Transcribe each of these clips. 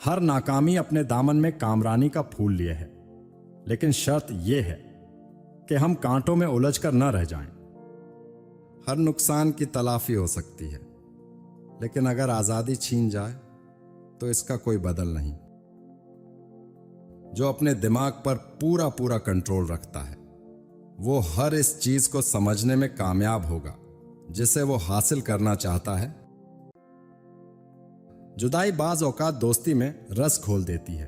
हर नाकामी अपने दामन में कामरानी का फूल लिए है, लेकिन शर्त यह है कि हम कांटों में उलझकर न रह जाएं। हर नुकसान की तलाफी हो सकती है, लेकिन अगर आजादी छीन जाए तो इसका कोई बदल नहीं। जो अपने दिमाग पर पूरा पूरा कंट्रोल रखता है वो हर इस चीज को समझने में कामयाब होगा जिसे वो हासिल करना चाहता है। जुदाई बाज औकात दोस्ती में रस घोल देती है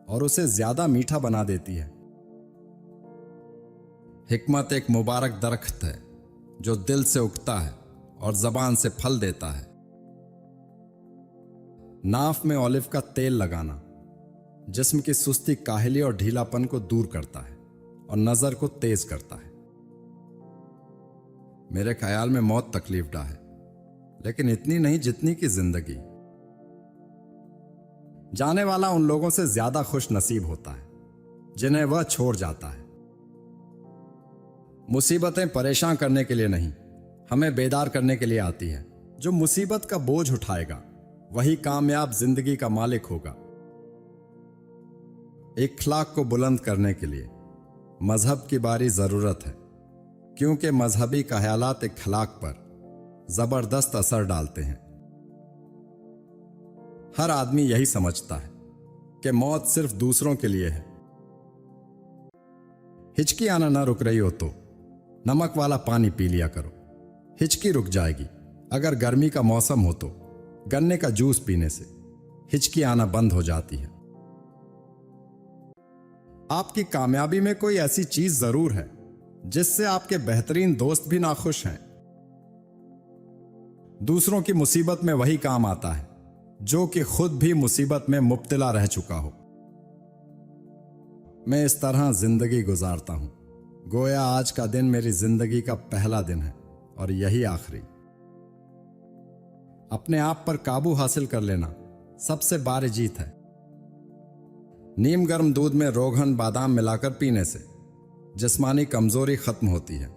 और उसे ज्यादा मीठा बना देती है। हिकमत एक मुबारक दरख्त है जो दिल से उगता है और जबान से फल देता है। नाफ में ऑलिव का तेल लगाना जिस्म की सुस्ती, काहली और ढीलापन को दूर करता है और नजर को तेज करता है। मेरे ख्याल में मौत तकलीफदा है, लेकिन इतनी नहीं जितनी कि जिंदगी। जाने वाला उन लोगों से ज्यादा खुश नसीब होता है जिन्हें वह छोड़ जाता है। मुसीबतें परेशान करने के लिए नहीं, हमें बेदार करने के लिए आती है। जो मुसीबत का बोझ उठाएगा वही कामयाब जिंदगी का मालिक होगा। इख्लाक को बुलंद करने के लिए मजहब की बारी जरूरत है, क्योंकि मजहबी ख्यालात इख्लाक पर जबरदस्त असर डालते हैं। हर आदमी यही समझता है कि मौत सिर्फ दूसरों के लिए है। हिचकी आना ना रुक रही हो तो नमक वाला पानी पी लिया करो, हिचकी रुक जाएगी। अगर गर्मी का मौसम हो तो गन्ने का जूस पीने से हिचकी आना बंद हो जाती है। आपकी कामयाबी में कोई ऐसी चीज जरूर है जिससे आपके बेहतरीन दोस्त भी नाखुश हैं। दूसरों की मुसीबत में वही काम आता है जो कि खुद भी मुसीबत में मुब्तला रह चुका हो। मैं इस तरह जिंदगी गुजारता हूं, गोया आज का दिन मेरी जिंदगी का पहला दिन है और यही आखिरी। अपने आप पर काबू हासिल कर लेना सबसे बड़ी जीत है। नीम गर्म दूध में रोगन बादाम मिलाकर पीने से जिस्मानी कमजोरी खत्म होती है।